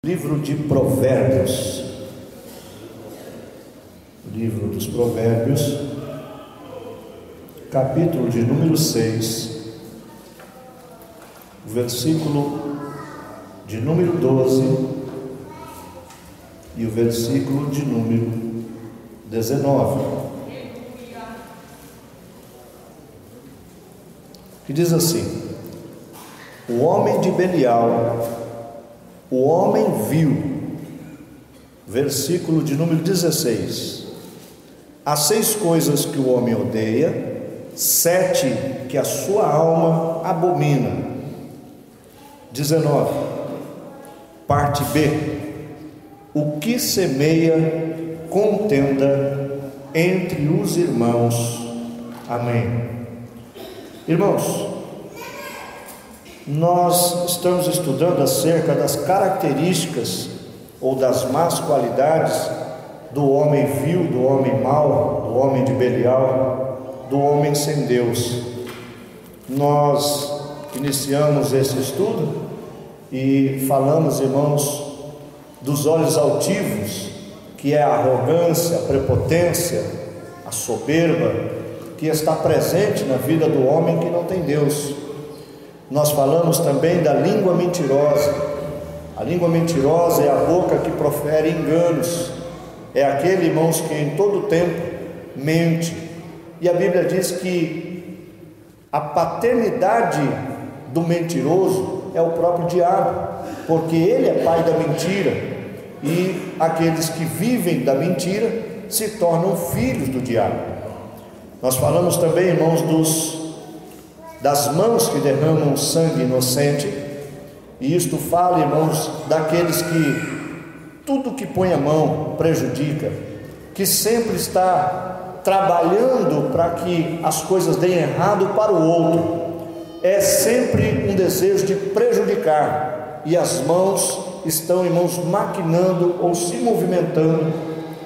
Livro de Provérbios, livro dos Provérbios, capítulo de número 6, versículo de número 12 e o versículo de número 19, que diz assim: o homem de Belial, o homem viu, versículo de número 16: há 6 coisas que o homem odeia, 7 que a sua alma abomina. 19, parte B: o que semeia contenda entre os irmãos. Amém. Irmãos, nós estamos estudando acerca das características ou das más qualidades do homem vil, do homem mau, do homem de Belial, do homem sem Deus. Nós iniciamos esse estudo e falamos, irmãos, dos olhos altivos, que é a arrogância, a prepotência, a soberba, que está presente na vida do homem que não tem Deus. Nós falamos também da língua mentirosa. A língua mentirosa é a boca que profere enganos, é aquele, irmãos, que em todo tempo mente. E a Bíblia diz que a paternidade do mentiroso é o próprio diabo, porque ele é pai da mentira, e aqueles que vivem da mentira se tornam filhos do diabo. Nós falamos também, irmãos, das mãos que derramam sangue inocente, e isto fala, irmãos, daqueles que tudo que põe a mão prejudica, que sempre está trabalhando para que as coisas deem errado para o outro, é sempre um desejo de prejudicar, e as mãos estão, irmãos, maquinando ou se movimentando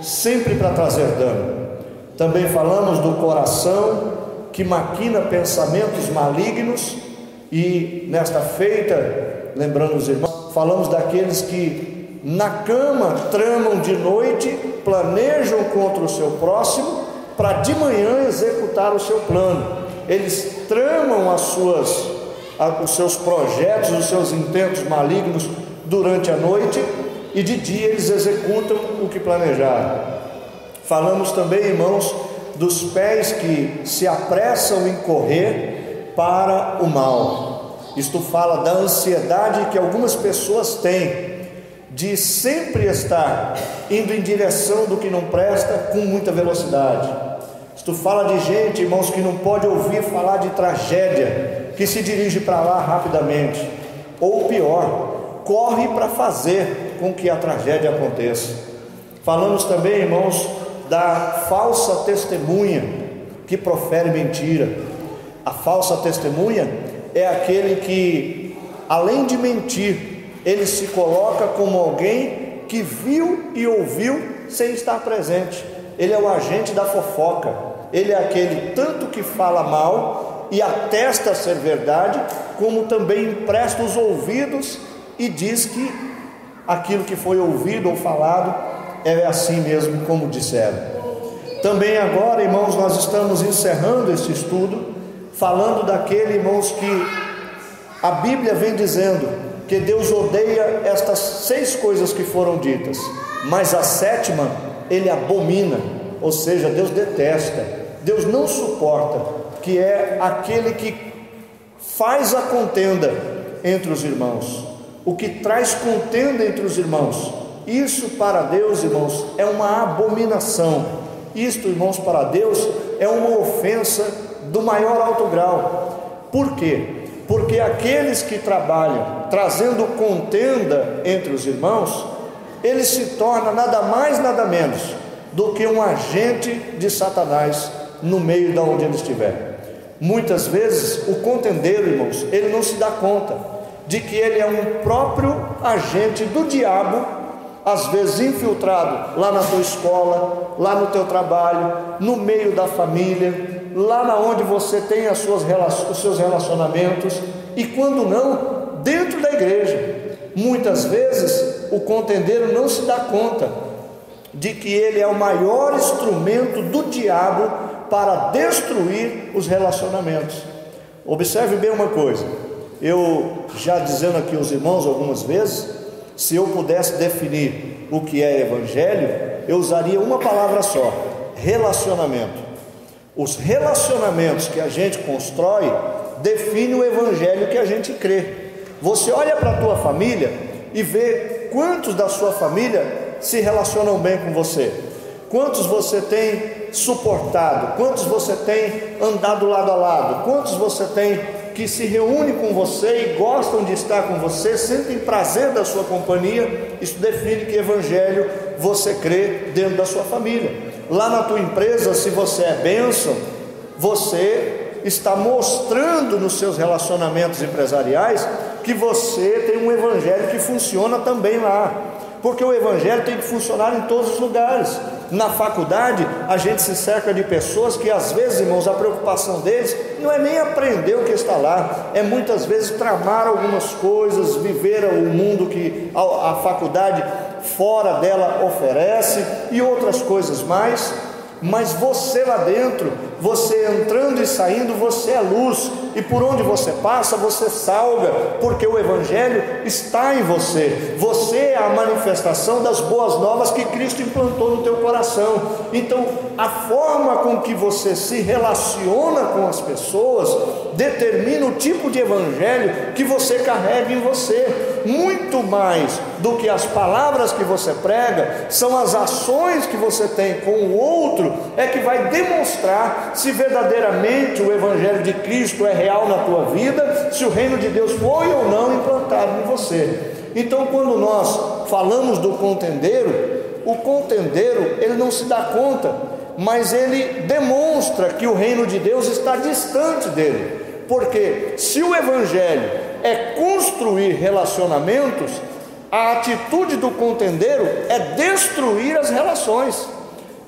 sempre para trazer dano. Também falamos do coração que maquina pensamentos malignos, e nesta feita, lembrando os irmãos, falamos daqueles que na cama tramam de noite, planejam contra o seu próximo, para de manhã executar o seu plano. Eles tramam os seus projetos, os seus intentos malignos durante a noite, e de dia eles executam o que planejaram. Falamos também, irmãos, dos pés que se apressam em correr para o mal. Isto fala da ansiedade que algumas pessoas têm de sempre estar indo em direção do que não presta com muita velocidade. Isto fala de gente, irmãos, que não pode ouvir falar de tragédia, que se dirige para lá rapidamente, ou pior, corre para fazer com que a tragédia aconteça. Falamos também, irmãos, da falsa testemunha que profere mentira. A falsa testemunha é aquele que, além de mentir, ele se coloca como alguém que viu e ouviu sem estar presente. Ele é o agente da fofoca, ele é aquele tanto que fala mal e atesta ser verdade, como também empresta os ouvidos e diz que aquilo que foi ouvido ou falado é assim mesmo como disseram. Também agora, irmãos, nós estamos encerrando esse estudo, falando daquele, irmãos, que a Bíblia vem dizendo que Deus odeia estas 6 coisas que foram ditas, mas a 7ª ele abomina, ou seja, Deus detesta, Deus não suporta, que é aquele que faz a contenda entre os irmãos, o que traz contenda entre os irmãos. Isso para Deus, irmãos, é uma abominação. Isto, irmãos, para Deus é uma ofensa do maior alto grau. Por quê? Porque aqueles que trabalham trazendo contenda entre os irmãos, ele se torna nada mais, nada menos do que um agente de Satanás no meio de onde ele estiver. Muitas vezes o contendeiro, irmãos, ele não se dá conta de que ele é um próprio agente do diabo, às vezes infiltrado lá na tua escola, lá no teu trabalho, no meio da família, lá na onde você tem os seus relacionamentos, e quando não, dentro da igreja. Muitas vezes o contendeiro não se dá conta de que ele é o maior instrumento do diabo para destruir os relacionamentos. Observe bem uma coisa, eu já dizendo aqui aos irmãos algumas vezes, se eu pudesse definir o que é evangelho, eu usaria uma palavra só: relacionamento. Os relacionamentos que a gente constrói definem o evangelho que a gente crê. Você olha para a tua família e vê quantos da sua família se relacionam bem com você, quantos você tem suportado, quantos você tem andado lado a lado, quantos você tem que se reúnem com você e gostam de estar com você, sentem prazer da sua companhia. Isso define que evangelho você crê dentro da sua família. Lá na tua empresa, se você é bênção, você está mostrando nos seus relacionamentos empresariais que você tem um evangelho que funciona também lá, porque o evangelho tem que funcionar em todos os lugares. Na faculdade, a gente se cerca de pessoas que às vezes, irmãos, a preocupação deles não é nem aprender o que está lá, é muitas vezes tramar algumas coisas, viver o mundo que a faculdade fora dela oferece e outras coisas mais. Mas você lá dentro, você entrando e saindo, você é luz, e por onde você passa, você salga, porque o evangelho está em você. Você é a manifestação das boas novas que Cristo implantou no teu coração. Então, a forma com que você se relaciona com as pessoas determina o tipo de evangelho que você carrega em você. Muito mais do que as palavras que você prega, são as ações que você tem com o outro é que vai demonstrar se verdadeiramente o evangelho de Cristo é real na tua vida, se o reino de Deus foi ou não implantado em você. Então, quando nós falamos do contendeiro, o contendeiro ele não se dá conta, mas ele demonstra que o reino de Deus está distante dele, porque se o evangelho é construir relacionamentos, a atitude do contendeiro é destruir as relações.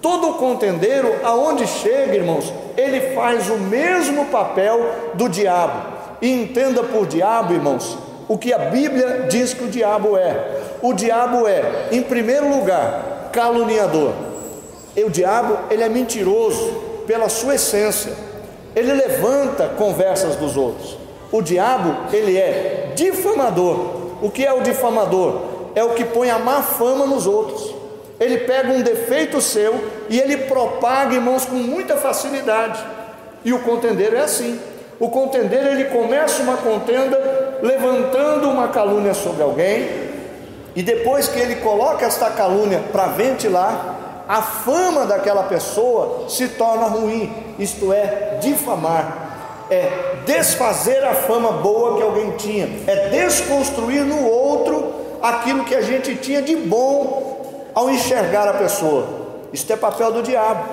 Todo contendeiro, aonde chega, irmãos, ele faz o mesmo papel do diabo. E entenda por diabo, irmãos, o que a Bíblia diz que o diabo é. O diabo é, em primeiro lugar, caluniador. E o diabo, ele é mentiroso pela sua essência. Ele levanta conversas dos outros. O diabo, ele é difamador. O que é o difamador? É o que põe a má fama nos outros. Ele pega um defeito seu e ele propaga, irmãos, com muita facilidade. E o contendeiro é assim. O contendeiro, ele começa uma contenda levantando uma calúnia sobre alguém, e depois que ele coloca esta calúnia para ventilar, a fama daquela pessoa se torna ruim. Isto é, difamar, é desfazer a fama boa que alguém tinha, é desconstruir no outro aquilo que a gente tinha de bom ao enxergar a pessoa. Isto é papel do diabo.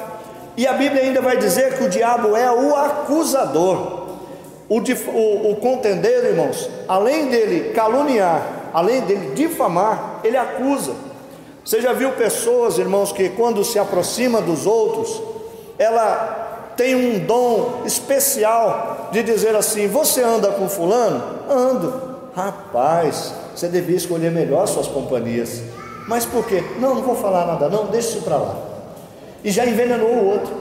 E a Bíblia ainda vai dizer que o diabo é o acusador. O contendeiro, irmãos, além dele caluniar, além dele difamar, ele acusa. Você já viu pessoas, irmãos, que quando se aproxima dos outros, ela tem um dom especial de dizer assim: você anda com fulano? Ando. Rapaz, você devia escolher melhor suas companhias. Mas por quê? Não vou falar nada não, deixa isso para lá. E já envenenou o outro,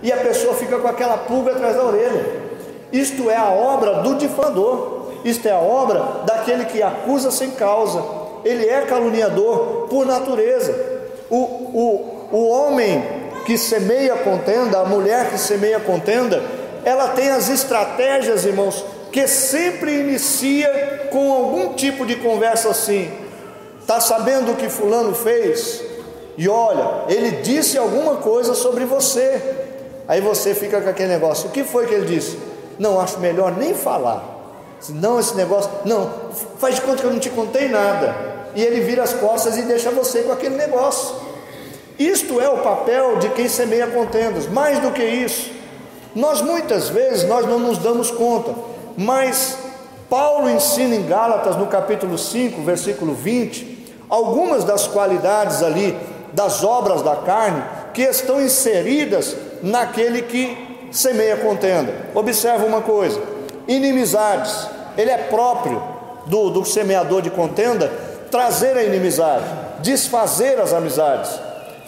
e a pessoa fica com aquela pulga atrás da orelha. Isto é a obra do difamador. Isto é a obra daquele que acusa sem causa. Ele é caluniador por natureza. O homem que semeia contenda, a mulher que semeia contenda, ela tem as estratégias, irmãos, que sempre inicia com algum tipo de conversa assim: está sabendo o que fulano fez? E olha, ele disse alguma coisa sobre você. Aí você fica com aquele negócio: o que foi que ele disse? Não, acho melhor nem falar. Não, esse negócio, não, faz de conta que eu não te contei nada. E ele vira as costas e deixa você com aquele negócio. Isto é o papel de quem semeia contendas. Mais do que isso, nós muitas vezes nós não nos damos conta, mas Paulo ensina em Gálatas, no capítulo 5, versículo 20, algumas das qualidades ali, das obras da carne, que estão inseridas naquele que semeia contenda. Observa uma coisa: inimizades. Ele é próprio do semeador de contenda trazer a inimizade, desfazer as amizades.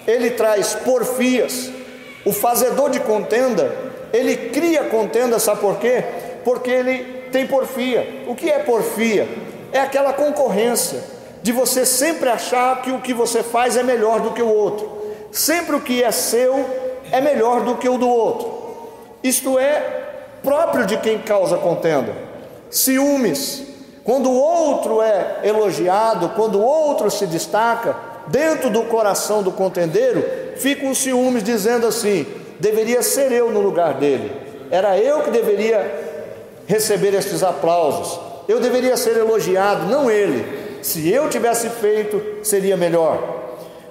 Ele traz porfias. O fazedor de contenda, ele cria contenda, sabe por quê? Porque ele tem porfia. O que é porfia? É aquela concorrência de você sempre achar que o que você faz é melhor do que o outro. Sempre o que é seu é melhor do que o do outro. Isto é próprio de quem causa contenda. Ciúmes. Quando o outro é elogiado, quando o outro se destaca, dentro do coração do contendeiro, ficam os ciúmes dizendo assim: deveria ser eu no lugar dele, era eu que deveria receber estes aplausos, eu deveria ser elogiado, não ele. Se eu tivesse feito, seria melhor.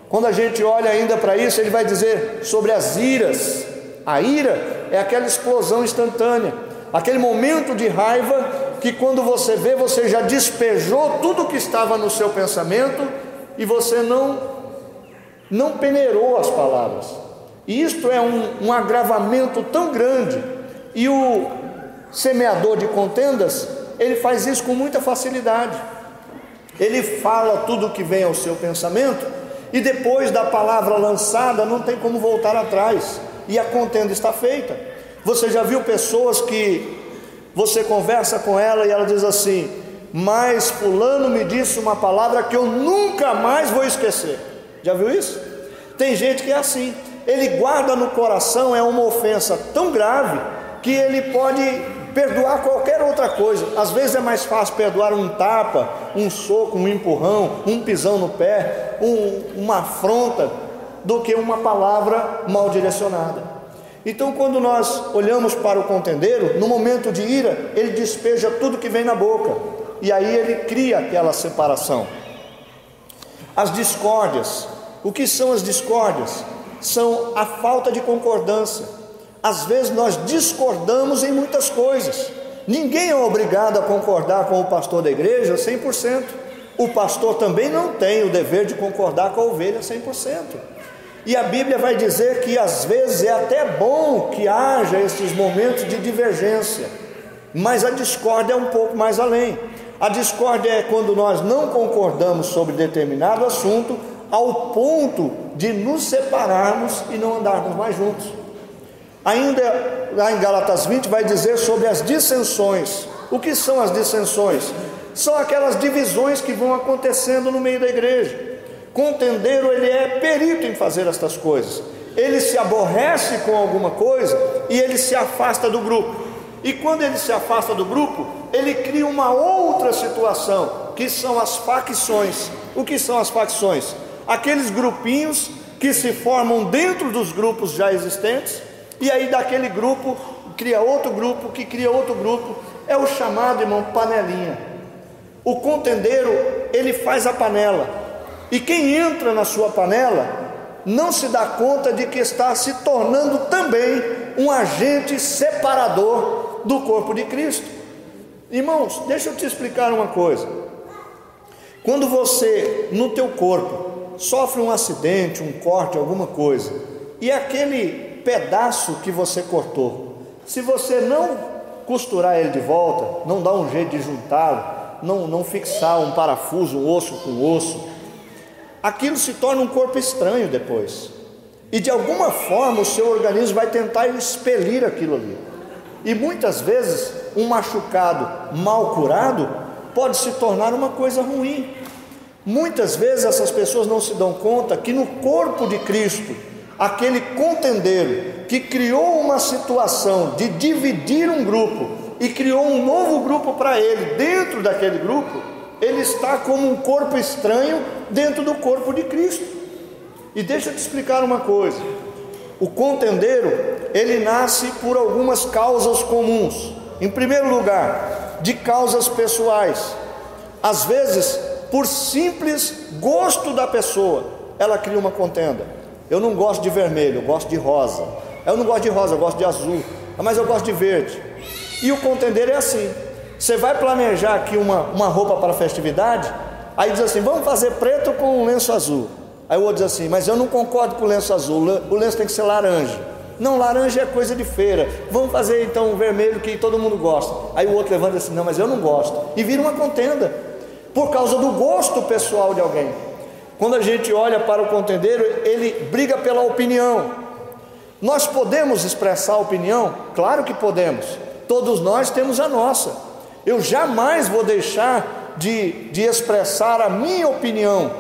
Quando a gente olha ainda para isso, ele vai dizer sobre as iras. A ira é aquela explosão instantânea, aquele momento de raiva que quando você vê, você já despejou tudo que estava no seu pensamento e você não peneirou as palavras. E isto é um agravamento tão grande. E o semeador de contendas, ele faz isso com muita facilidade. Ele fala tudo o que vem ao seu pensamento e depois da palavra lançada não tem como voltar atrás, e a contenda está feita. Você já viu pessoas que você conversa com ela e ela diz assim: mas fulano me disse uma palavra que eu nunca mais vou esquecer. Já viu isso? Tem gente que é assim, ele guarda no coração, é uma ofensa tão grave que ele pode perdoar qualquer outra coisa. Às vezes é mais fácil perdoar um tapa, um soco, um empurrão, um pisão no pé, uma afronta, do que uma palavra mal direcionada. Então, quando nós olhamos para o contendeiro, no momento de ira, ele despeja tudo que vem na boca, e aí ele cria aquela separação. As discórdias. O que são as discórdias? São a falta de concordância. Às vezes nós discordamos em muitas coisas. Ninguém é obrigado a concordar com o pastor da igreja 100%. O pastor também não tem o dever de concordar com a ovelha 100%. E a Bíblia vai dizer que às vezes é até bom que haja esses momentos de divergência, mas a discórdia é um pouco mais além. A discórdia é quando nós não concordamos sobre determinado assunto ao ponto de nos separarmos e não andarmos mais juntos. Ainda lá em Gálatas 20 vai dizer sobre as dissensões. O que são as dissensões? São aquelas divisões que vão acontecendo no meio da igreja. Contendeiro, ele é perito em fazer estas coisas. Ele se aborrece com alguma coisa e ele se afasta do grupo. E quando ele se afasta do grupo, ele cria uma outra situação, que são as facções. O que são as facções? Aqueles grupinhos que se formam dentro dos grupos já existentes, e aí daquele grupo cria outro grupo, que cria outro grupo. É o chamado, irmão, panelinha. O contendeiro, ele faz a panela. E quem entra na sua panela não se dá conta de que está se tornando também um agente separador do corpo de Cristo. Irmãos, deixa eu te explicar uma coisa. Quando você, no teu corpo, sofre um acidente, um corte, alguma coisa, e aquele pedaço que você cortou, se você não costurar ele de volta, não dar um jeito de juntá-lo, não fixar um parafuso, um osso com osso, aquilo se torna um corpo estranho depois, e de alguma forma o seu organismo vai tentar expelir aquilo ali, e muitas vezes um machucado mal curado pode se tornar uma coisa ruim. Muitas vezes essas pessoas não se dão conta que no corpo de Cristo, aquele contendeiro que criou uma situação de dividir um grupo e criou um novo grupo para ele, dentro daquele grupo, ele está como um corpo estranho dentro do corpo de Cristo. E deixa eu te explicar uma coisa. O contendeiro, ele nasce por algumas causas comuns. Em primeiro lugar, de causas pessoais. Às vezes, por simples gosto da pessoa, ela cria uma contenda. Eu não gosto de vermelho, eu gosto de rosa. Eu não gosto de rosa, eu gosto de azul. Mas eu gosto de verde. E o contendeiro é assim. Você vai planejar aqui uma roupa para festividade, aí diz assim: vamos fazer preto com um lenço azul. Aí o outro diz assim: mas eu não concordo com o lenço azul, o lenço tem que ser laranja. Não, laranja é coisa de feira, vamos fazer então um vermelho que todo mundo gosta. Aí o outro levanta assim: não, mas eu não gosto. E vira uma contenda. por causa do gosto pessoal de alguém. Quando a gente olha para o contendeiro, ele briga pela opinião. Nós podemos expressar a opinião? Claro que podemos, todos nós temos a nossa. Eu jamais vou deixar de expressar a minha opinião,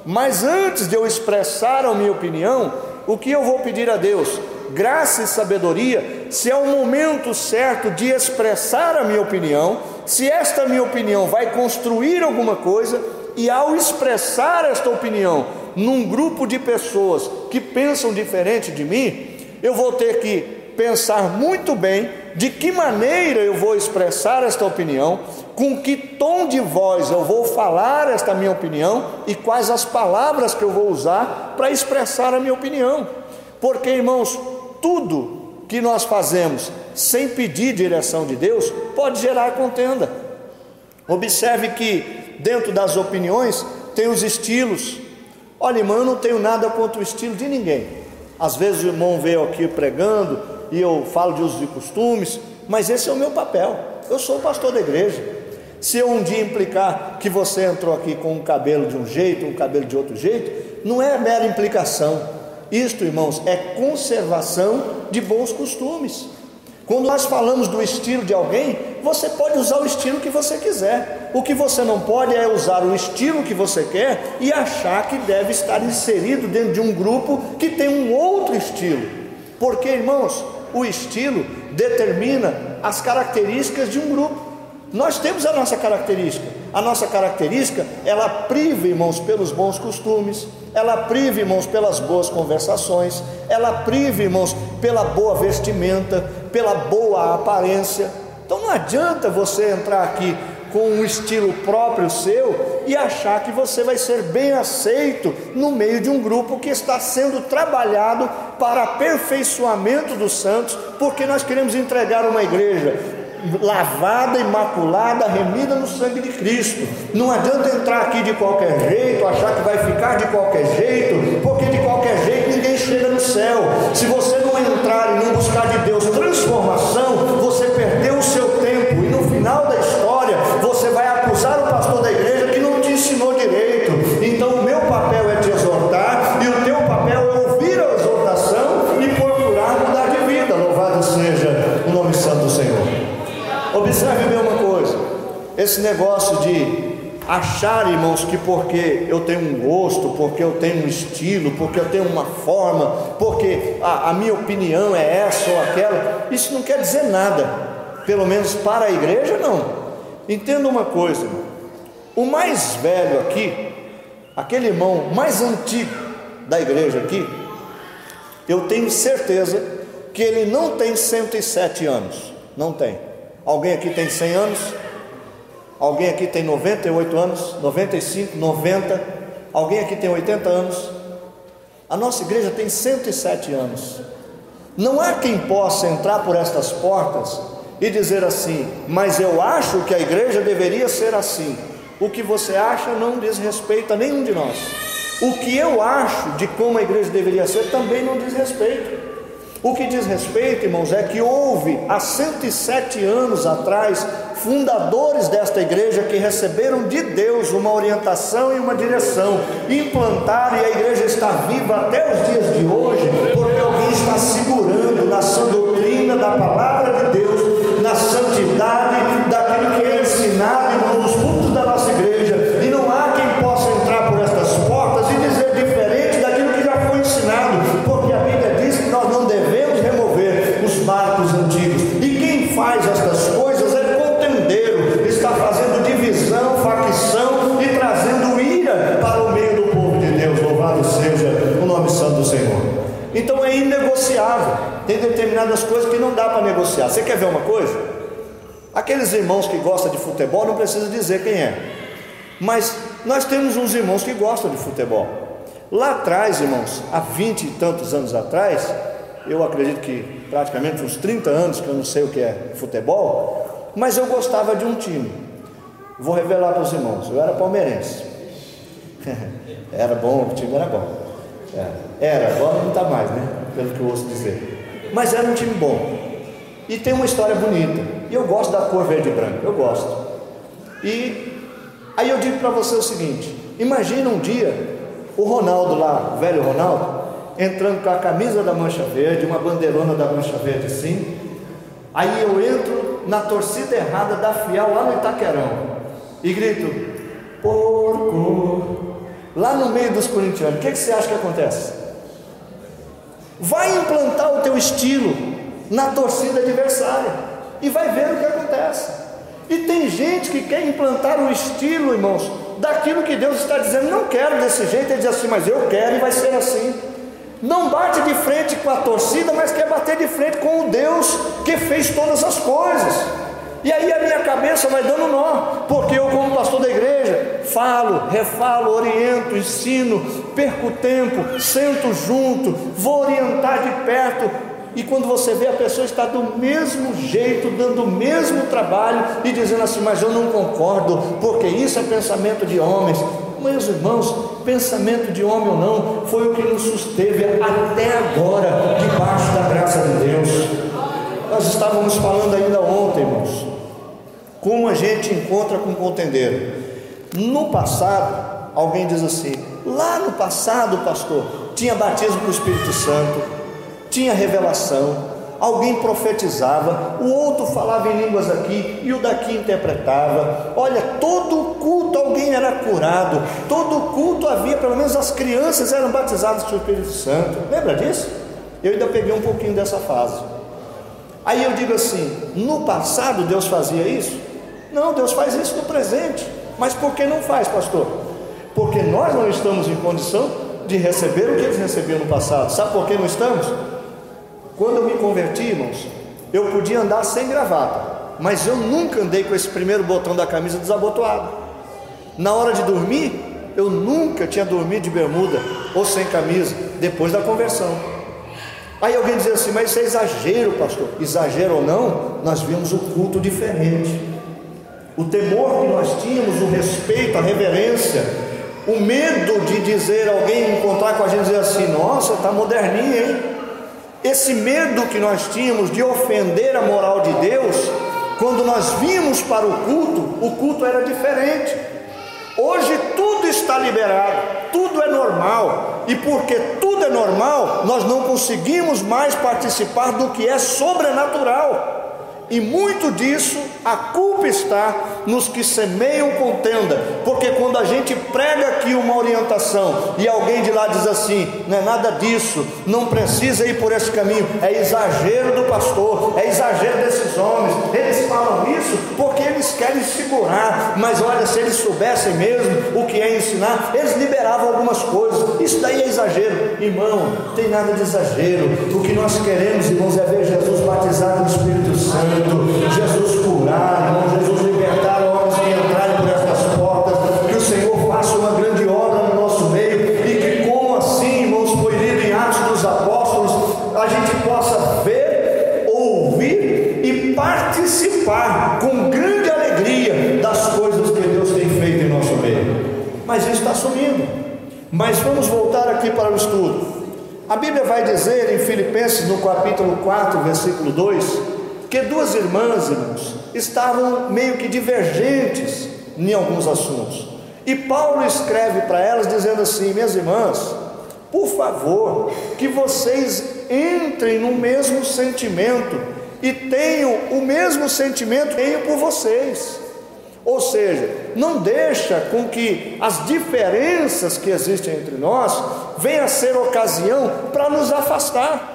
mas antes de eu expressar a minha opinião, o que eu vou pedir a Deus? Graça e sabedoria, se é o momento certo de expressar a minha opinião, se esta minha opinião vai construir alguma coisa, e ao expressar esta opinião num grupo de pessoas que pensam diferente de mim, eu vou ter que pensar muito bem de que maneira eu vou expressar esta opinião, com que tom de voz eu vou falar esta minha opinião e quais as palavras que eu vou usar para expressar a minha opinião. Porque, irmãos, tudo que nós fazemos sem pedir direção de Deus pode gerar contenda. Observe que dentro das opiniões tem os estilos. Olha, irmão, eu não tenho nada contra o estilo de ninguém. Às vezes o irmão veio aqui pregando e eu falo de usos e costumes, mas esse é o meu papel. Eu sou o pastor da igreja. Se eu um dia implicar que você entrou aqui com um cabelo de um jeito, um cabelo de outro jeito, não é mera implicação. Isto, irmãos, é conservação de bons costumes. Quando nós falamos do estilo de alguém, você pode usar o estilo que você quiser. O que você não pode é usar o estilo que você quer e achar que deve estar inserido dentro de um grupo que tem um outro estilo. Porque, irmãos, o estilo determina as características de um grupo. Nós temos a nossa característica. A nossa característica, ela priva, irmãos, pelos bons costumes, ela priva, irmãos, pelas boas conversações, ela priva, irmãos, pela boa vestimenta, pela boa aparência. Então não adianta você entrar aqui com um estilo próprio seu e achar que você vai ser bem aceito no meio de um grupo que está sendo trabalhado para aperfeiçoamento dos santos, porque nós queremos entregar uma igreja lavada, imaculada, remida no sangue de Cristo. Não adianta entrar aqui de qualquer jeito, achar que vai ficar de qualquer jeito, porque de qualquer jeito ninguém chega no céu. Se você não entrar e não buscar de Deus transformação, você perdeu o seu tempo, e no final da história você vai acusar o pastor da igreja que não te ensinou direito. Então o meu papel é te exortar, e o teu papel é ouvir a exortação e procurar mudar de vida. Louvado seja o nome santo do Senhor. Observe bem uma coisa, esse negócio de achar, irmãos, que porque eu tenho um gosto, porque eu tenho um estilo, porque eu tenho uma forma, porque a minha opinião é essa ou aquela, isso não quer dizer nada, pelo menos para a igreja não. Entenda uma coisa, irmão. O mais velho aqui, aquele irmão mais antigo da igreja aqui, eu tenho certeza que ele não tem 107 anos, não tem. Alguém aqui tem 100 anos? Alguém aqui tem 98 anos? 95, 90? Alguém aqui tem 80 anos? A nossa igreja tem 107 anos. Não há quem possa entrar por estas portas e dizer assim: mas eu acho que a igreja deveria ser assim. O que você acha não diz respeito a nenhum de nós. O que eu acho de como a igreja deveria ser também não diz respeito. O que diz respeito, irmãos, é que houve há 107 anos atrás fundadores desta igreja que receberam de Deus uma orientação e uma direção, implantaram, e a igreja está viva até os dias de hoje, porque alguém está segurando na sã doutrina da palavra de Deus, na santidade daquilo que é ensinado, irmãos, nos cultos da nossa igreja. E não há quem possa entrar por estas portas e dizer diferente daquilo que já foi ensinado, porque a Bíblia diz que nós não devemos remover os marcos antigos, e quem faz estas coisas é contendeiro, está fazendo divisão, facção e trazendo ira para o meio do povo de Deus. Louvado seja o nome santo do Senhor. Então é inegociável, tem determinadas coisas que não dá para negociar. Você quer ver uma coisa? Aqueles irmãos que gostam de futebol, não precisa dizer quem é, mas nós temos uns irmãos que gostam de futebol. Lá atrás, irmãos, há 20 e tantos anos atrás, eu acredito que praticamente uns 30 anos que eu não sei o que é futebol, mas eu gostava de um time. Vou revelar para os irmãos, eu era palmeirense. Era bom, o time era bom. Era, agora não está mais, né? Pelo que eu ouço dizer. Mas era um time bom. E tem uma história bonita. E eu gosto da cor verde e branco, eu gosto. E Aí eu digo para você o seguinte: imagina um dia o Ronaldo lá, o velho Ronaldo, entrando com a camisa da Mancha Verde, uma bandeirona da Mancha Verde assim. Aí eu entro na torcida errada da Fiel lá no Itaquerão e grito: porco, lá no meio dos corintianos. O que você acha que acontece? Vai implantar o teu estilo na torcida adversária e vai ver o que acontece. E tem gente que quer implantar o estilo, irmãos, daquilo que Deus está dizendo: não quero desse jeito. Ele diz assim: mas eu quero e vai ser assim. Não bate de frente com a torcida, mas quer bater de frente com o Deus que fez todas as coisas. E aí a minha cabeça vai dando nó, porque eu, como pastor da igreja, falo, refalo, oriento, ensino, perco tempo, sento junto, vou orientar de perto. E quando você vê, a pessoa está do mesmo jeito, dando o mesmo trabalho e dizendo assim: mas eu não concordo, porque isso é pensamento de homens. Meus irmãos, pensamento de homem ou não, foi o que nos susteve até agora, debaixo da graça de Deus. Nós estávamos falando ainda ontem, irmãos, como a gente encontra com contendeiro. No passado, alguém diz assim: lá no passado, pastor, tinha batismo com o Espírito Santo, tinha revelação, alguém profetizava, o outro falava em línguas aqui e o daqui interpretava. Olha, todo culto alguém era curado, todo culto havia, pelo menos as crianças eram batizadas com o Espírito Santo. Lembra disso? Eu ainda peguei um pouquinho dessa fase. Aí eu digo assim: no passado Deus fazia isso? Não, Deus faz isso no presente. Mas por que não faz, pastor? Porque nós não estamos em condição de receber o que eles recebiam no passado. Sabe por que não estamos? Quando eu me converti, irmãos, eu podia andar sem gravata, mas eu nunca andei com esse primeiro botão da camisa desabotoado. Na hora de dormir, eu nunca tinha dormido de bermuda ou sem camisa, depois da conversão. Aí alguém dizia assim: mas isso é exagero, pastor. Exagero ou não, nós vimos o culto diferente. O temor que nós tínhamos, o respeito, a reverência, o medo de dizer, alguém encontrar com a gente e dizer assim: nossa, está moderninha, hein? Esse medo que nós tínhamos de ofender a moral de Deus, quando nós vimos para o culto era diferente. Hoje tudo está liberado, tudo é normal, e porque tudo é normal, nós não conseguimos mais participar do que é sobrenatural. E muito disso, a culpa está nos que semeiam contenda, porque quando a gente prega aqui uma orientação e alguém de lá diz assim: não é nada disso, não precisa ir por esse caminho, é exagero do pastor, é exagero desses homens, eles falam isso porque eles querem segurar, mas olha, se eles soubessem mesmo o que é ensinar, eles liberavam algumas coisas. Isso daí é exagero. Irmão, não tem nada de exagero. O que nós queremos, irmãos, é ver Jesus batizado no Espírito Santo, Jesus curar, irmão, Jesus libertar homens que entrarem por estas portas, que o Senhor faça uma grande obra no nosso meio, e que, como assim, irmãos, foi lido em Atos dos Apóstolos, a gente possa ver, ouvir e participar com grande alegria das coisas que Deus tem feito em nosso meio. Mas isso está sumindo. Mas vamos voltar aqui para o estudo. A Bíblia vai dizer em Filipenses, no capítulo 4, versículo 2, que duas irmãs, irmãos, estavam meio que divergentes em alguns assuntos, e Paulo escreve para elas dizendo assim: minhas irmãs, por favor, que vocês entrem no mesmo sentimento e tenham o mesmo sentimento que tenho por vocês. Ou seja, não deixa com que as diferenças que existem entre nós venham a ser ocasião para nos afastar.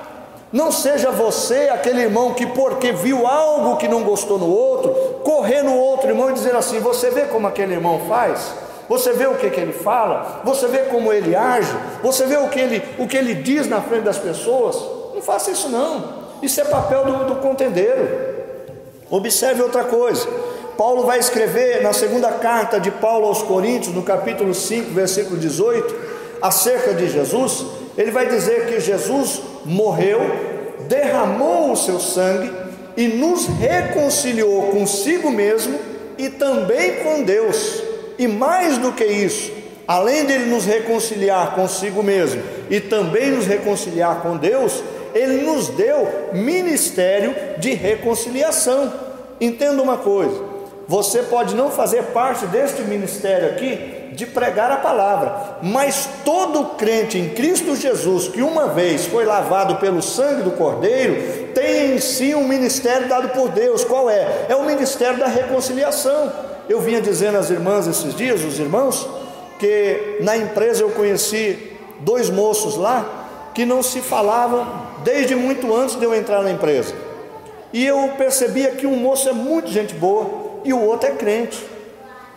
Não seja você aquele irmão que, porque viu algo que não gostou no outro, correr no outro irmão e dizer assim: você vê como aquele irmão faz? Você vê o que ele fala? Você vê como ele age? Você vê o que ele diz na frente das pessoas? Não faça isso não. Isso é papel do contendeiro. Observe outra coisa. Paulo vai escrever na segunda carta de Paulo aos Coríntios, no capítulo 5, versículo 18, acerca de Jesus. Ele vai dizer que Jesus morreu, derramou o seu sangue e nos reconciliou consigo mesmo e também com Deus. E mais do que isso, além de ele nos reconciliar consigo mesmo e também nos reconciliar com Deus, ele nos deu ministério de reconciliação. Entenda uma coisa: você pode não fazer parte deste ministério aqui de pregar a palavra, mas todo crente em Cristo Jesus, que uma vez foi lavado pelo sangue do Cordeiro, tem em si um ministério dado por Deus. Qual é? É o ministério da reconciliação. Eu vinha dizendo às irmãs esses dias, os irmãos, que na empresa eu conheci 2 moços lá, que não se falavam desde muito antes de eu entrar na empresa, e eu percebia que um moço é muito gente boa e o outro é crente,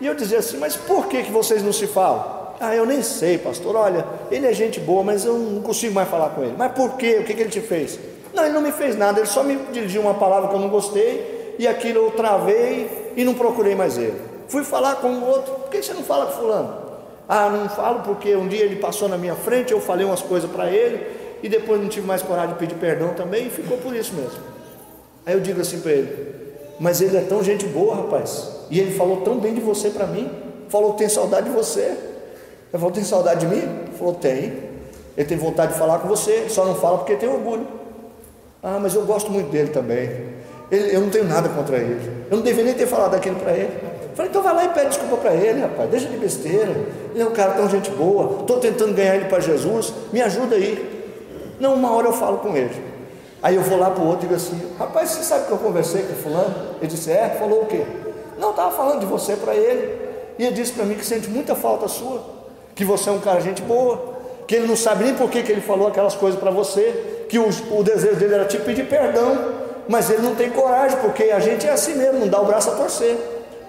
e eu dizia assim: mas por que vocês não se falam? Eu nem sei, pastor, olha, ele é gente boa, mas eu não consigo mais falar com ele. Mas por quê? O que ele te fez? Não, ele não me fez nada, ele só me dirigiu uma palavra que eu não gostei, e aquilo eu travei e não procurei mais ele. Fui falar com o outro: por que você não fala com fulano? Não falo porque um dia ele passou na minha frente, eu falei umas coisas para ele, e depois não tive mais coragem de pedir perdão também, e ficou por isso mesmo. Aí eu digo assim para ele: mas ele é tão gente boa, rapaz, e ele falou tão bem de você para mim, falou que tem saudade de você. Eu falei: tem saudade de mim? Ele falou: tem. Ele tem vontade de falar com você, só não fala porque tem orgulho. Mas eu gosto muito dele também, eu não tenho nada contra ele, eu não deveria ter falado aquilo para ele. Falei: então vai lá e pede desculpa para ele, rapaz, deixa de besteira, ele é um cara tão gente boa, estou tentando ganhar ele para Jesus, me ajuda aí. Não, uma hora eu falo com ele. Aí eu vou lá para o outro e digo assim: rapaz, você sabe que eu conversei com fulano? Ele disse: falou o quê? Não, estava falando de você para ele, e ele disse para mim que sente muita falta sua, que você é um cara gente boa, que ele não sabe nem por que ele falou aquelas coisas para você, que o desejo dele era te pedir perdão, mas ele não tem coragem, porque a gente é assim mesmo, não dá o braço a torcer.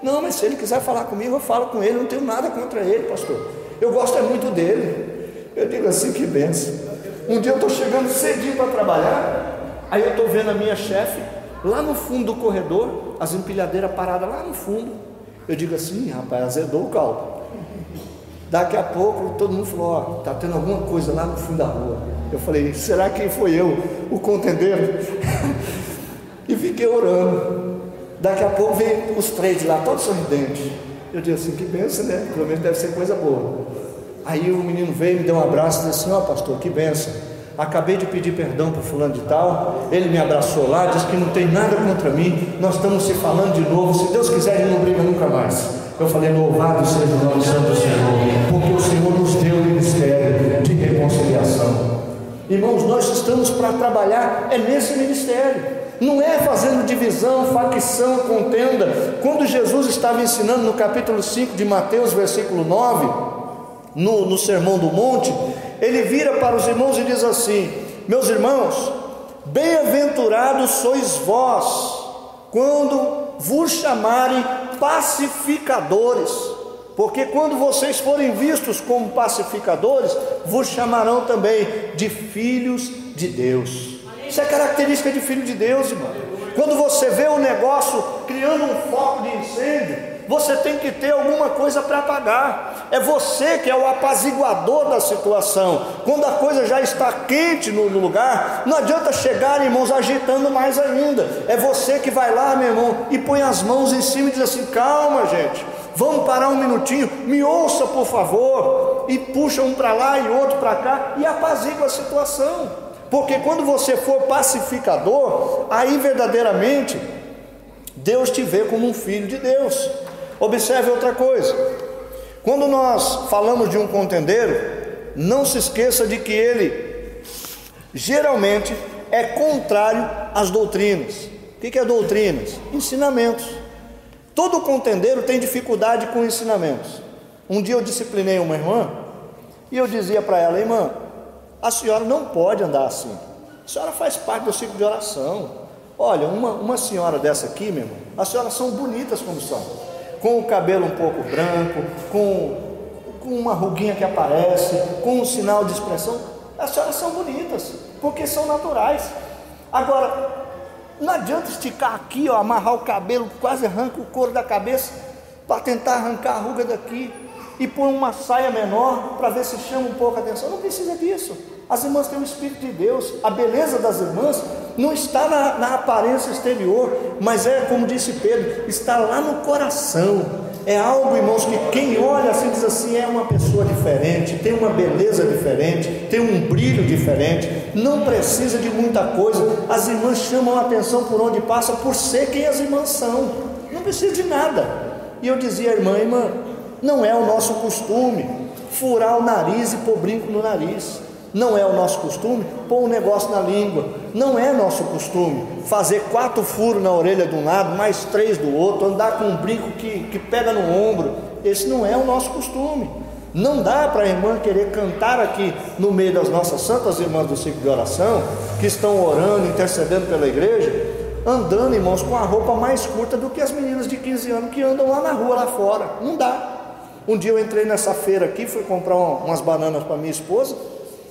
Não, mas se ele quiser falar comigo, eu falo com ele, não tenho nada contra ele, pastor, eu gosto muito dele. Eu digo assim: que bênção. Um dia eu estou chegando cedinho para trabalhar, aí eu estou vendo a minha chefe lá no fundo do corredor, as empilhadeiras paradas lá no fundo. Eu digo assim: rapaz, azedou o caldo. Daqui a pouco todo mundo falou: está tendo alguma coisa lá no fundo da rua. Eu falei: será que foi eu, o contendeiro? E fiquei orando. Daqui a pouco vem os 3 de lá, todos sorridentes. Eu disse assim: que benção, né? Pelo menos deve ser coisa boa. Aí o menino veio, me deu um abraço e disse assim: pastor, que benção, acabei de pedir perdão para fulano de tal, ele me abraçou lá, disse que não tem nada contra mim, nós estamos se falando de novo, se Deus quiser ele não briga nunca mais. Eu falei: louvado seja o nome santo do Senhor, porque o Senhor nos deu o ministério de reconciliação. Irmãos, nós estamos para trabalhar nesse ministério, não é fazendo divisão, facção, contenda. Quando Jesus estava ensinando no capítulo 5 de Mateus, versículo 9, no Sermão do Monte, ele vira para os irmãos e diz assim: meus irmãos, bem-aventurados sois vós, quando vos chamarem pacificadores, porque quando vocês forem vistos como pacificadores, vos chamarão também de filhos de Deus. Isso é característica de filho de Deus, irmão. Quando você vê um negócio criando um foco de incêndio, você tem que ter alguma coisa para apagar. É você que é o apaziguador da situação. Quando a coisa já está quente no lugar, não adianta chegar, irmãos, agitando mais ainda. É você que vai lá, meu irmão, e põe as mãos em cima e diz assim: calma, gente, vamos parar um minutinho, me ouça por favor, e puxa um para lá e outro para cá, e apazigua a situação. Porque quando você for pacificador, aí verdadeiramente Deus te vê como um filho de Deus. Observe outra coisa: quando nós falamos de um contendeiro, não se esqueça de que ele geralmente é contrário às doutrinas. O que é doutrinas? Ensinamentos. Todo contendeiro tem dificuldade com ensinamentos. Um dia eu disciplinei uma irmã e eu dizia para ela: irmã, a senhora não pode andar assim, a senhora faz parte do ciclo de oração. Olha, uma senhora dessa aqui, meu irmão, as senhoras são bonitas como são, com o cabelo um pouco branco, com uma ruguinha que aparece, com um sinal de expressão, as senhoras são bonitas, porque são naturais. Agora, não adianta esticar aqui, amarrar o cabelo, quase arranca o couro da cabeça, para tentar arrancar a ruga daqui, e pôr uma saia menor, para ver se chama um pouco a atenção. Não precisa disso. As irmãs têm o Espírito de Deus. A beleza das irmãs não está na aparência exterior, mas é, como disse Pedro, está lá no coração. É algo, irmãos, que quem olha assim diz assim: é uma pessoa diferente, tem uma beleza diferente, tem um brilho diferente, não precisa de muita coisa. As irmãs chamam a atenção por onde passa, por ser quem as irmãs são. Não preciso de nada. E eu dizia: irmã, não é o nosso costume furar o nariz e pôr brinco no nariz. Não é o nosso costume pôr um negócio na língua. Não é nosso costume fazer 4 furos na orelha de um lado, mais 3 do outro, andar com um brinco que pega no ombro. Esse não é o nosso costume. Não dá para a irmã querer cantar aqui no meio das nossas santas irmãs do ciclo de oração, que estão orando, intercedendo pela igreja, andando, irmãos, com a roupa mais curta do que as meninas de 15 anos que andam lá na rua, lá fora. Não dá. Um dia eu entrei nessa feira aqui, fui comprar umas bananas para minha esposa,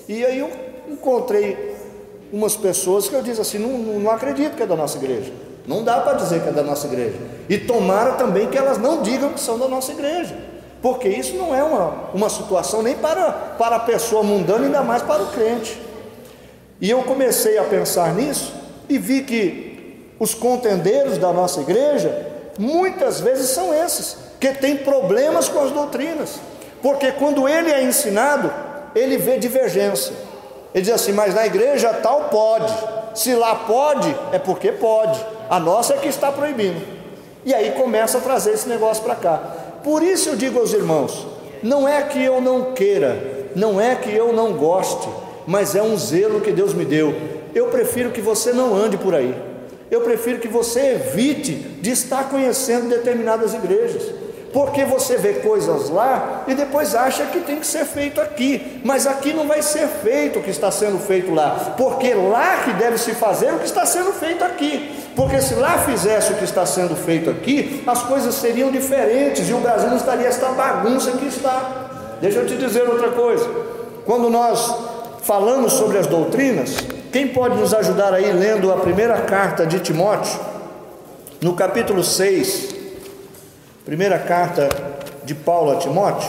e aí eu encontrei umas pessoas que eu disse assim: não acredito que é da nossa igreja. Não dá para dizer que é da nossa igreja. E tomara também que elas não digam que são da nossa igreja, porque isso não é uma situação nem para a pessoa mundana, ainda mais para o crente. E eu comecei a pensar nisso e vi que os contendeiros da nossa igreja muitas vezes são esses, que têm problemas com as doutrinas, porque quando ele é ensinado, ele vê divergência. Ele diz assim: mas na igreja tal pode, se lá pode, é porque pode, a nossa é que está proibindo. E aí começa a trazer esse negócio para cá. Por isso eu digo aos irmãos, não é que eu não queira, não é que eu não goste, mas é um zelo que Deus me deu. Eu prefiro que você não ande por aí, eu prefiro que você evite de estar conhecendo determinadas igrejas, porque você vê coisas lá e depois acha que tem que ser feito aqui, mas aqui não vai ser feito o que está sendo feito lá, porque lá que deve se fazer o que está sendo feito aqui, porque se lá fizesse o que está sendo feito aqui, as coisas seriam diferentes e o Brasil não estaria esta bagunça que está. Deixa eu te dizer outra coisa, quando nós falamos sobre as doutrinas, quem pode nos ajudar aí lendo a primeira carta de Timóteo, no capítulo 6, primeira carta de Paulo a Timóteo,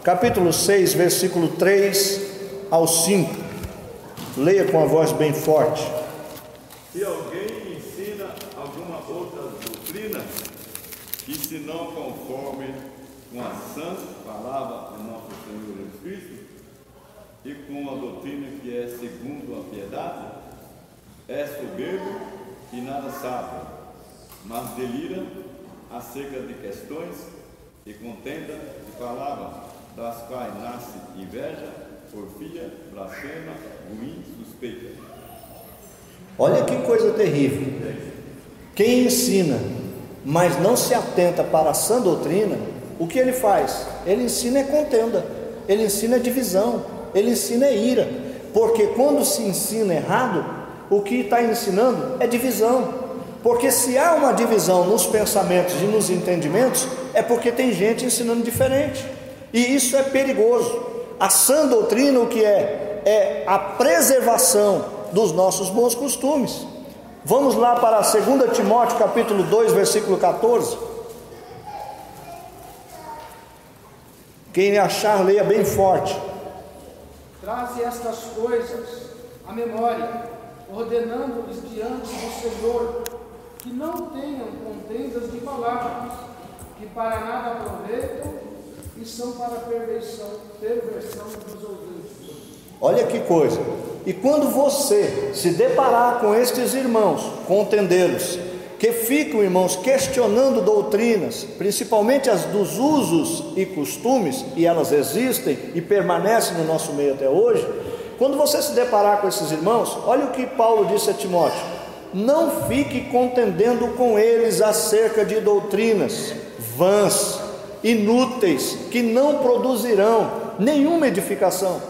capítulo 6, versículo 3 ao 5, leia com a voz bem forte. Se alguém ensina alguma outra doutrina, que se não conforme com a santa palavra do nosso Senhor Jesus Cristo, e com a doutrina que é segundo a piedade, é soberbo e nada sabe, mas delira acerca de questões e contenda de palavras, das quais nasce inveja, porfia, blasfema, ruim, suspeita. Olha que coisa terrível. Quem ensina, mas não se atenta para a sã doutrina, o que ele faz? Ele ensina é contenda, ele ensina é divisão, ele ensina é ira, porque quando se ensina errado, o que está ensinando é divisão. Porque se há uma divisão nos pensamentos e nos entendimentos, é porque tem gente ensinando diferente, e isso é perigoso. A sã doutrina o que é? É a preservação dos nossos bons costumes. Vamos lá para 2 Timóteo capítulo 2, versículo 14. Quem achar, leia bem forte. Traze estas coisas à memória, ordenando-lhes diante do Senhor, que não tenham contendas de palavras, que para nada aproveitam e são para perversão dos ouvintes. Olha que coisa. E quando você se deparar com estes irmãos, contendeiros, que ficam, irmãos, questionando doutrinas, principalmente as dos usos e costumes, e elas existem e permanecem no nosso meio até hoje, quando você se deparar com esses irmãos, olha o que Paulo disse a Timóteo: não fique contendendo com eles acerca de doutrinas vãs, inúteis, que não produzirão nenhuma edificação.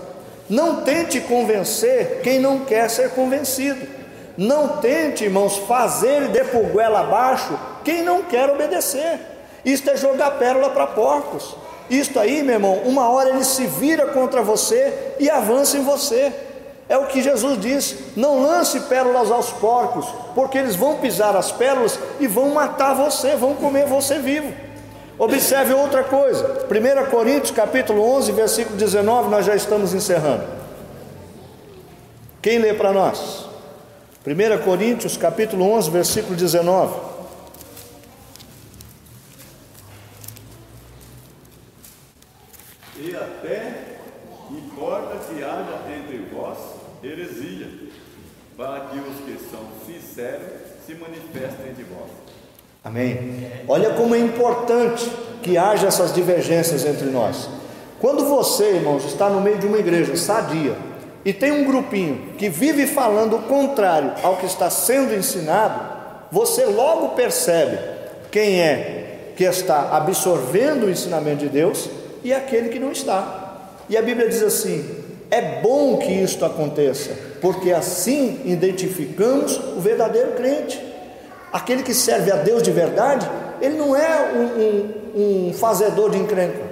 Não tente convencer quem não quer ser convencido. Não tente, irmãos, fazer e der por goela abaixo quem não quer obedecer. Isto é jogar pérola para porcos. Isto aí, meu irmão, uma hora ele se vira contra você e avança em você. É o que Jesus diz: não lance pérolas aos porcos, porque eles vão pisar as pérolas e vão matar você, vão comer você vivo. Observe outra coisa, 1 Coríntios capítulo 11, versículo 19, nós já estamos encerrando. Quem lê para nós? 1 Coríntios capítulo 11, versículo 19. E até importa que haja entre vós heresia, para que os que são sinceros se manifestem de vós. Amém? Olha como é importante que haja essas divergências entre nós. Quando você, irmãos, está no meio de uma igreja sadia e tem um grupinho que vive falando o contrário ao que está sendo ensinado, você logo percebe quem é que está absorvendo o ensinamento de Deus e aquele que não está. E a Bíblia diz assim: é bom que isto aconteça, porque assim identificamos o verdadeiro crente. Aquele que serve a Deus de verdade, ele não é um fazedor de encrenca,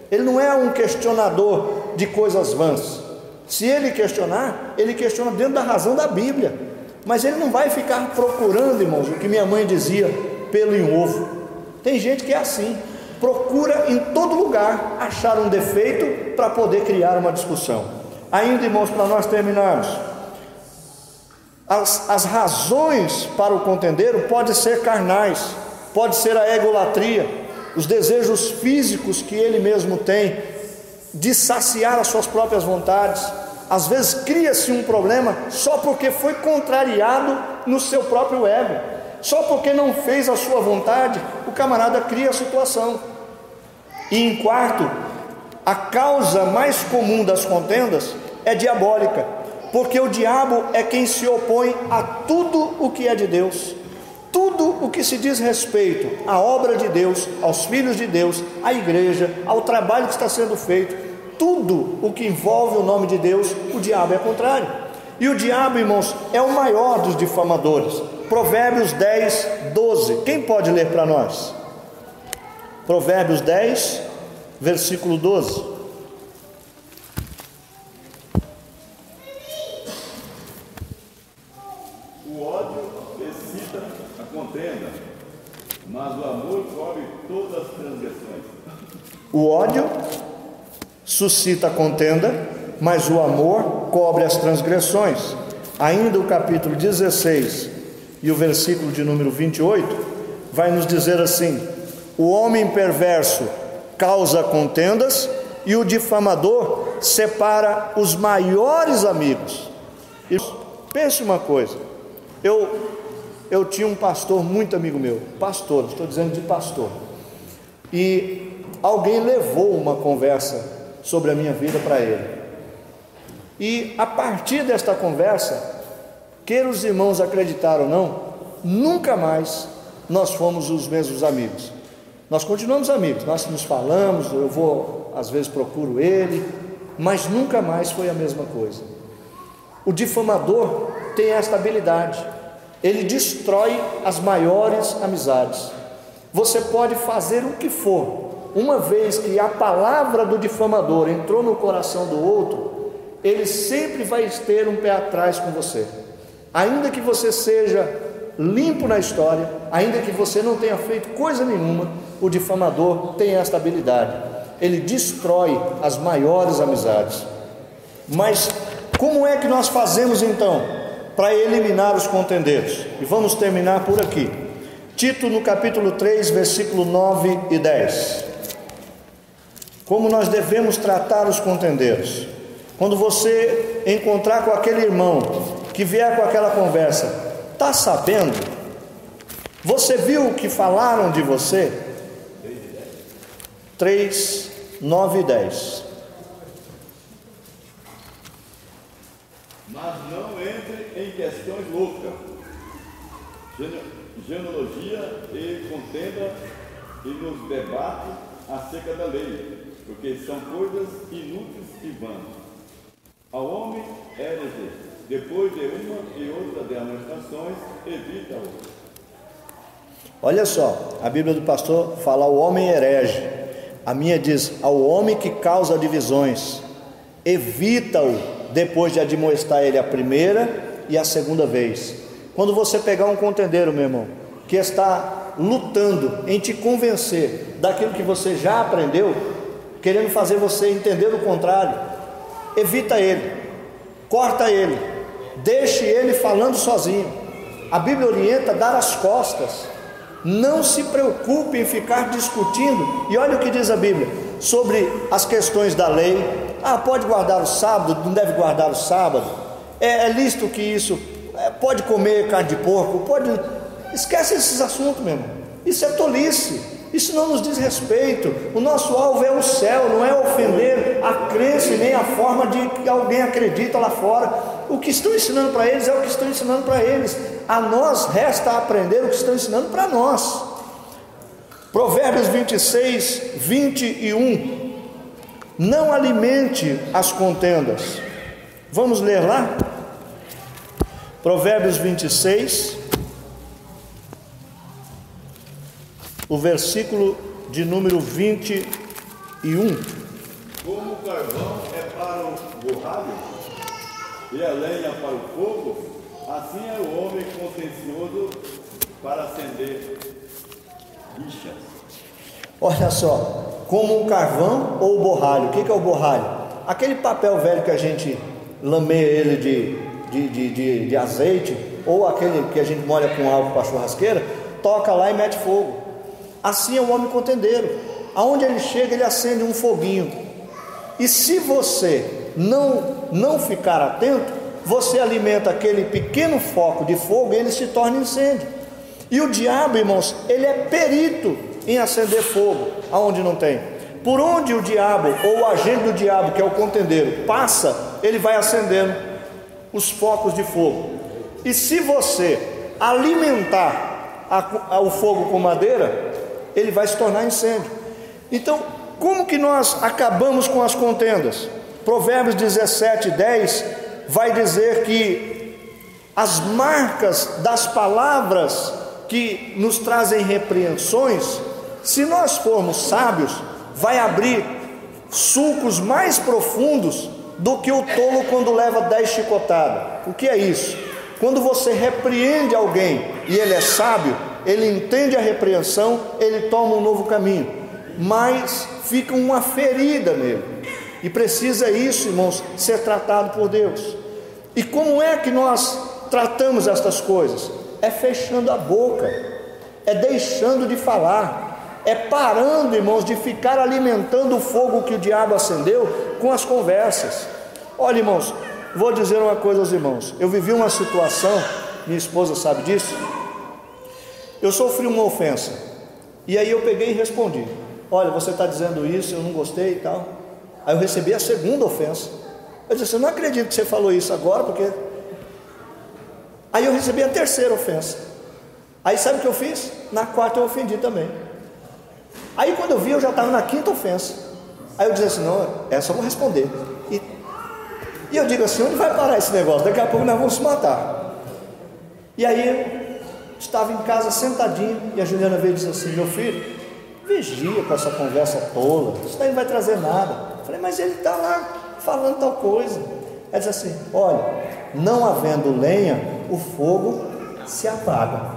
ele não é um questionador de coisas vãs. Se ele questionar, ele questiona dentro da razão da Bíblia, mas ele não vai ficar procurando, irmãos, o que minha mãe dizia, pelo em ovo. Tem gente que é assim, procura em todo lugar achar um defeito para poder criar uma discussão. Ainda, irmãos, para nós terminarmos, as razões para o contendeiro podem ser carnais, pode ser a egolatria, os desejos físicos que ele mesmo tem, de saciar as suas próprias vontades. Às vezes cria-se um problema só porque foi contrariado no seu próprio ego, só porque não fez a sua vontade, o camarada cria a situação. E em quarto, a causa mais comum das contendas é diabólica, porque o diabo é quem se opõe a tudo o que é de Deus, tudo o que se diz respeito à obra de Deus, aos filhos de Deus, à igreja, ao trabalho que está sendo feito, tudo o que envolve o nome de Deus, o diabo é contrário. E o diabo, irmãos, é o maior dos difamadores. Provérbios 10, 12, quem pode ler para nós? Provérbios 10, versículo 12. Mas o amor cobre todas as transgressões. O ódio suscita contenda, mas o amor cobre as transgressões. Ainda o capítulo 16 e o versículo de número 28 vai nos dizer assim: o homem perverso causa contendas e o difamador separa os maiores amigos. Pense uma coisa, eu tinha um pastor muito amigo meu, pastor, estou dizendo de pastor, e alguém levou uma conversa sobre a minha vida para ele, e a partir desta conversa, quer os irmãos acreditaram ou não, nunca mais nós fomos os mesmos amigos. Nós continuamos amigos, nós nos falamos, eu vou, às vezes procuro ele, mas nunca mais foi a mesma coisa. O difamador tem esta habilidade, ele destrói as maiores amizades. Você pode fazer o que for, uma vez que a palavra do difamador entrou no coração do outro, ele sempre vai ter um pé atrás com você. Ainda que você seja limpo na história, ainda que você não tenha feito coisa nenhuma, o difamador tem esta habilidade, ele destrói as maiores amizades. Mas como é que nós fazemos então para eliminar os contendeiros? E vamos terminar por aqui. Tito, no capítulo 3, versículo 9 e 10. Como nós devemos tratar os contendeiros? Quando você encontrar com aquele irmão que vier com aquela conversa, está sabendo? Você viu o que falaram de você? 3, 9 e 10. Mas não entre em questões loucas, genealogia e contenda, e nos debate acerca da lei, porque são coisas inúteis e vãs. Ao homem herege, depois de uma e outra demonstrações, evita-o. Olha só, a Bíblia do pastor fala ao homem herege, a minha diz ao homem que causa divisões, evita-o depois de admoestar ele a primeira e a segunda vez. Quando você pegar um contendeiro, meu irmão, que está lutando em te convencer daquilo que você já aprendeu, querendo fazer você entender o contrário, evita ele, corta ele, deixe ele falando sozinho. A Bíblia orienta a dar as costas. Não se preocupe em ficar discutindo. E olha o que diz a Bíblia sobre as questões da lei. Pode guardar o sábado, não deve guardar o sábado, é lícito que isso, pode comer carne de porco, pode... Esquece esses assuntos, meu irmão. Isso é tolice, isso não nos diz respeito. O nosso alvo é o céu, não é ofender a crença e nem a forma de que alguém acredita lá fora. O que estão ensinando para eles é o que estão ensinando para eles. A nós resta aprender o que estão ensinando para nós. Provérbios 26, 21. Não alimente as contendas. Vamos ler lá? Provérbios 26, o versículo de número 21. Como o carvão é para o borralho e a lenha para o fogo, assim é o homem contencioso para acender rixas. Olha só, como um carvão ou o borralho. O que é o borralho? Aquele papel velho que a gente lameia ele de azeite, ou aquele que a gente molha com álcool para a churrasqueira, toca lá e mete fogo. Assim é o homem contendeiro. Aonde ele chega, ele acende um foguinho. E se você não ficar atento, você alimenta aquele pequeno foco de fogo e ele se torna incêndio. E o diabo, irmãos, ele é perito em acender fogo aonde não tem. Por onde o diabo, ou o agente do diabo, que é o contendeiro, passa, ele vai acendendo os focos de fogo. E se você alimentar o fogo com madeira, ele vai se tornar incêndio. Então, como que nós acabamos com as contendas? Provérbios 17, 10 vai dizer que as marcas das palavras que nos trazem repreensões, se nós formos sábios, vai abrir sulcos mais profundos do que o tolo quando leva 10 chicotadas. O que é isso? Quando você repreende alguém e ele é sábio, ele entende a repreensão, ele toma um novo caminho, mas fica uma ferida nele, e precisa isso, irmãos, ser tratado por Deus. E como é que nós tratamos estas coisas? É fechando a boca, é deixando de falar, é parando, irmãos, de ficar alimentando o fogo que o diabo acendeu com as conversas. Olha, irmãos, vou dizer uma coisa aos irmãos. Eu vivi uma situação, minha esposa sabe disso. Eu sofri uma ofensa, e aí eu peguei e respondi: olha, você está dizendo isso, eu não gostei e tal. Aí eu recebi a segunda ofensa. Eu disse: eu não acredito que você falou isso agora, porque... Aí eu recebi a terceira ofensa. Aí sabe o que eu fiz? Na quarta eu ofendi também. Aí quando eu vi, eu já estava na quinta ofensa. Aí eu disse assim: não, essa eu vou responder. E eu digo assim: onde vai parar esse negócio? Daqui a pouco nós vamos se matar. E aí eu estava em casa sentadinho, e a Juliana veio e disse assim: meu filho, vigia com essa conversa tola, isso daí não vai trazer nada. Eu falei: mas ele está lá falando tal coisa. Ela disse assim: olha, não havendo lenha, o fogo se apaga.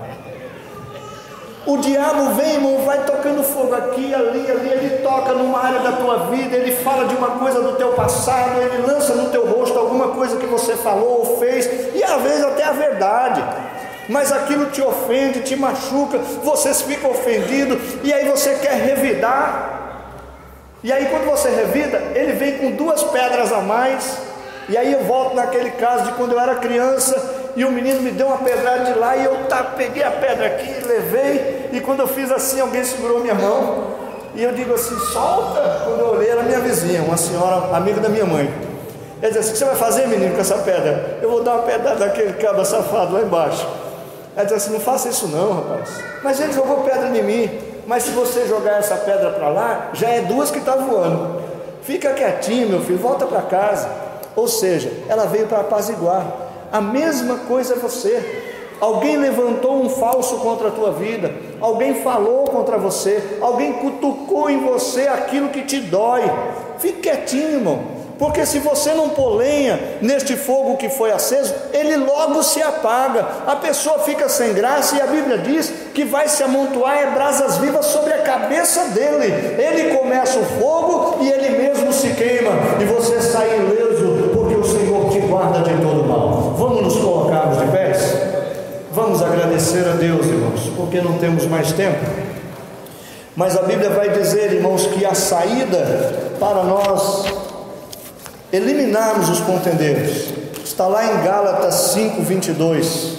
O diabo vem, irmão, vai tocando fogo aqui, ali, ele toca numa área da tua vida, ele fala de uma coisa do teu passado, ele lança no teu rosto alguma coisa que você falou ou fez, e às vezes até a verdade, mas aquilo te ofende, te machuca, você fica ofendido, e aí você quer revidar, e aí quando você revida, ele vem com 2 pedras a mais. E aí eu volto naquele caso de quando eu era criança, e o menino me deu uma pedrada de lá, e eu peguei a pedra aqui, levei, e quando eu fiz assim, alguém segurou minha mão, e eu digo assim: solta. Quando eu olhei, era minha vizinha, uma senhora amiga da minha mãe. Ela disse assim: o que você vai fazer, menino, com essa pedra? Eu vou dar uma pedrada daquele cabra safado lá embaixo. Ela disse assim: não faça isso não, rapaz. Mas ele jogou pedra em mim. Mas se você jogar essa pedra para lá, já é 2 que está voando. Fica quietinho, meu filho, volta para casa. Ou seja, ela veio para apaziguar. A mesma coisa é você. Alguém levantou um falso contra a tua vida, alguém falou contra você, alguém cutucou em você aquilo que te dói. Fique quietinho, irmão, porque se você não pôr lenha neste fogo que foi aceso, ele logo se apaga, a pessoa fica sem graça, e a Bíblia diz que vai se amontoar brasas vivas sobre a cabeça dele. Ele começa o fogo e ele mesmo se queima, e você sai ileso, porque o Senhor te guarda de todo mal. Vamos nos colocarmos de pés? Vamos agradecer a Deus, irmãos, porque não temos mais tempo. Mas a Bíblia vai dizer, irmãos, que a saída para nós eliminarmos os contendeiros está lá em Gálatas 5:22,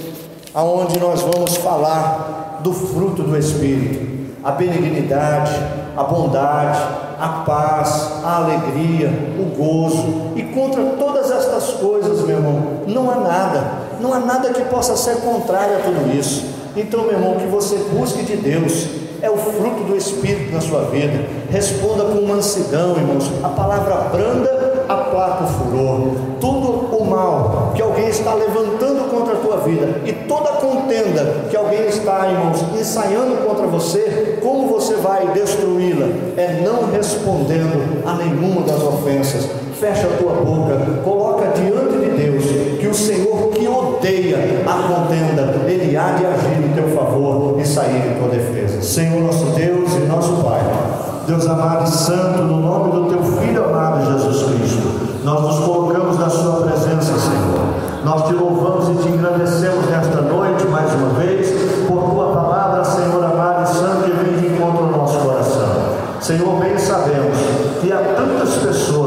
aonde nós vamos falar do fruto do Espírito: a benignidade, a bondade, a paz, a alegria, o gozo. E contra todas estas coisas, meu irmão, não há nada que possa ser contrário a tudo isso. Então, meu irmão, que você busque de Deus, é o fruto do Espírito na sua vida. Responda com mansidão, irmãos. A palavra branda aplaca o furor. Tudo o mal que alguém está levantando contra a tua vida, e toda contenda que alguém está, irmãos, ensaiando contra você, como você vai destruí-la? É não respondendo a nenhuma das ofensas. Fecha a tua boca, coloca diante de Deus que o Senhor, que odeia a contenda, Ele há de agir em teu favor e sair em tua defesa. Senhor nosso Deus e nosso Pai, Deus amado e santo, no nome do teu Filho amado Jesus Cristo, nós nos colocamos na sua presença, Senhor. Nós te louvamos e te engrandecemos nesta noite mais uma vez por tua palavra, Senhor amado e santo, que vem de encontro ao nosso coração. Senhor, bem sabemos que há tantas pessoas